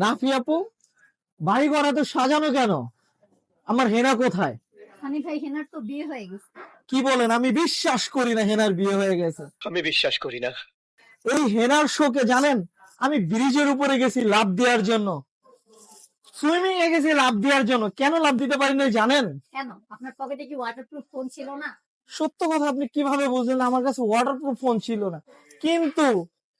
নাফি আপু, বাড়ি ঘর এত সাজানো কেন? আমার হেনা কোথায়? হানি ভাই, হেনার তো বিয়ে হয়ে গেছে। কি বলেন? আমি বিশ্বাস করি না হেনার বিয়ে হয়ে গেছে। আমি বিশ্বাস করি না। এই হেনার শোকে জানেন, আমি ব্রিজের উপরে গেছি লাফ দেওয়ার জন্য, সুইমিং এ গেছি লাফ দেওয়ার জন্য। কেন লাফ দিতে পারি না জানেন? কেন? আপনার পকেটে কি ওয়াটারপ্রুফ ফোন ছিল না? সত্য কথা আপনি কিভাবে বুঝলেন? আমার কাছে ওয়াটারপ্রুফ ফোন ছিল না, কিন্তু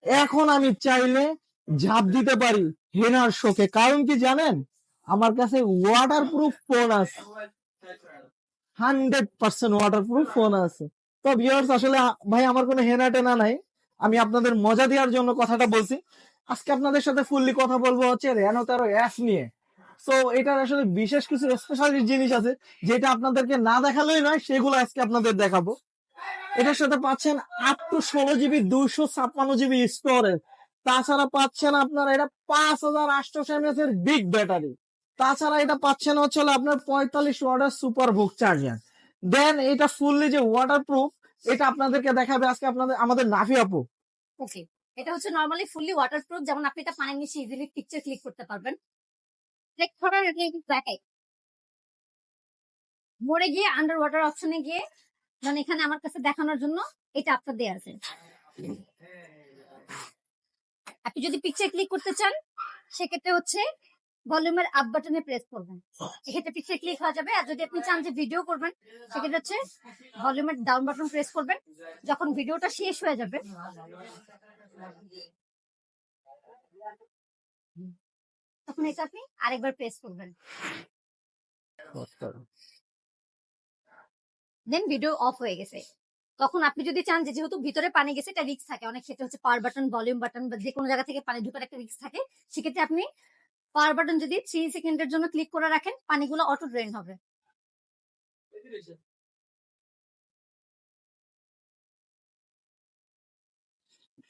এখন আমি চাইলে ঝাঁপ দিতে পারি হেনার শোকে। কারণ কি জানেন? আমার কাছে ওয়াটারপ্রুফ ফোন আছে, 100% ওয়াটারপ্রুফ ফোন আছে। তো ভিউয়ার্স, আসলে ভাই আমার কোনো হেনা টেনা নাই, আমি আপনাদের মজা দেওয়ার জন্য কথাটা বলছি। আজকে আপনাদের সাথে ফুললি কথা বলবো হচ্ছে রেনো 13 অ্যাপ নিয়ে। তো এটার আসলে বিশেষ কিছু স্পেশাল জিনিস আছে, যেটা আপনাদেরকে না দেখালেই নয়, সেগুলো আজকে আপনাদের দেখাবো। এটার সাথে পাচ্ছেন up to 16 GB 256 GB storage. তাছাড়া পাচ্ছেন আপনার এটা 5800 mAh এর বিগ ব্যাটারি। তাছাড়া এটা পাচ্ছেন হচ্ছে হলো আপনার 45 ওয়াটের সুপার বুক চার্জার। দেন এটা ফুললি যে ওয়াটারপ্রুফ, এটা আপনাদেরকে দেখাবে আজকে আমাদের নাফি আপু। ওকে, এটা হচ্ছে নরমালি ফুললি ওয়াটারপ্রুফ। যেমন আপনি এটা পানির নিচে ইজিলি পিকচার ক্লিক করতে পারবেন। ক্লিক করার আগে দেখাই, মরে গিয়ে আন্ডার ওয়াটার অপশনে গিয়ে, মানে এখানে আমার কাছে দেখানোর জন্য এটা আপনার দেয়া আছে। আপনি যদি পিকচার ক্লিক করতে চান, সেক্ষেত্রে হচ্ছে ভলিউমের আপ বাটনে প্রেস করবেন, এক্ষেত্রে পিকচার ক্লিক হয়ে যাবে। আর যদি আপনি চান যে ভিডিও করবেন, সেক্ষেত্রে হচ্ছে ভলিউমের ডাউন বাটন প্রেস করবেন। যখন ভিডিওটা শেষ হয়ে যাবে, তখন এটা আপনি আরেকবার প্রেস করবেন, দেন ভিডিও অফ হয়ে গেছে। তখন আপনি যদি চান যে, যেহেতু ভিতরে পানি গেছে, এটা রিস্ক থাকে অনেক ক্ষেত্রে, হচ্ছে পাওয়ার বাটন, ভলিউম বাটন বা যে কোনো জায়গা থেকে পানি ঢুকার একটা রিস্ক থাকে। সেক্ষেত্রে আপনি পাওয়ার বাটন যদি 3 সেকেন্ডের জন্য ক্লিক করে রাখেন, পানিগুলো অটো ড্রেন হবে।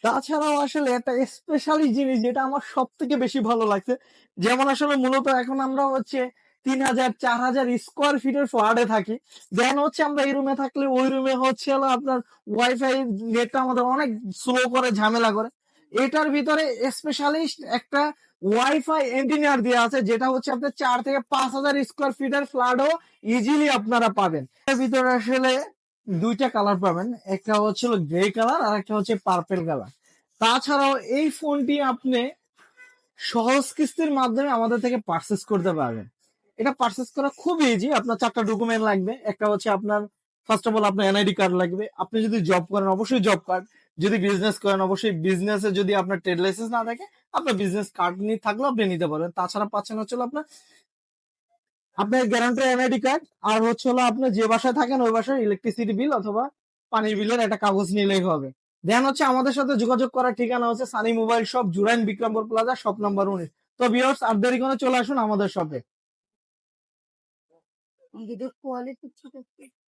তাছাড়াও আসলে একটা স্পেশালি জিনিস যেটা আমার সব থেকে বেশি ভালো লাগছে, যেমন আসলে মূলত এখন আমরা হচ্ছে 3000 4000 স্কোয়ার ফিটের ফ্ল্যাটে থাকি। দেন হচ্ছে আমরা এই রুমে থাকলে ওই রুমে হচ্ছে হলো আপনার ওয়াইফাই নেটটা আমাদের অনেক স্লো করে, ঝামেলা করে। এটার ভিতরে স্পেশালিস্ট একটা ওয়াইফাই এন্টিনিয়ার দেওয়া আছে, যেটা হচ্ছে আপনার 4000 থেকে 5000 স্কোয়ার ফিটের ফ্ল্যাটও ইজিলি আপনারা পাবেন। এর ভিতরে আসলে দুইটা কালার পাবেন, একটা হচ্ছে গ্রে কালার আর একটা হচ্ছে পার্পেল কালার। তাছাড়াও এই ফোনটি আপনি সহজ কিস্তির মাধ্যমে আমাদের থেকে পারচেস করতে পারবেন। এটা পারচেস করা খুব ইজি। আপনার 4টা ডকুমেন্ট লাগবে। একটা হচ্ছে আপনার ফার্স্ট অফ অল আপনার এনআইডি কার্ড লাগবে। আপনি যদি জব করেন অবশ্যই জব কার্ড, যদি বিজনেস করেন অবশ্যই বিজনেসে, যদি আপনার ট্রেড লাইসেন্স না থাকে আপনার বিজনেস কার্ড নিয়ে থাকলেও আপনি নিতে পারবেন। তাছাড়া পাচ্ছেন হচ্ছে আপনার আপনার গ্যারান্টার এনআইডি কার্ড, আর হচ্ছে হলো আপনি যে বাসায় থাকেন ওই বাসায় ইলেকট্রিসিটি বিল অথবা পানির বিলের একটা কাগজ নিলেই হবে। দেন হচ্ছে আমাদের সাথে যোগাযোগ করার ঠিকানা হচ্ছে Sunny mobile shop, Jurain Bikrampur plaza, shop number 19। তো ভিউয়ার্স, আর দেরি করে চলে আসুন আমাদের শপে। ভিডিও কোয়ালিটি ঠিক আছে।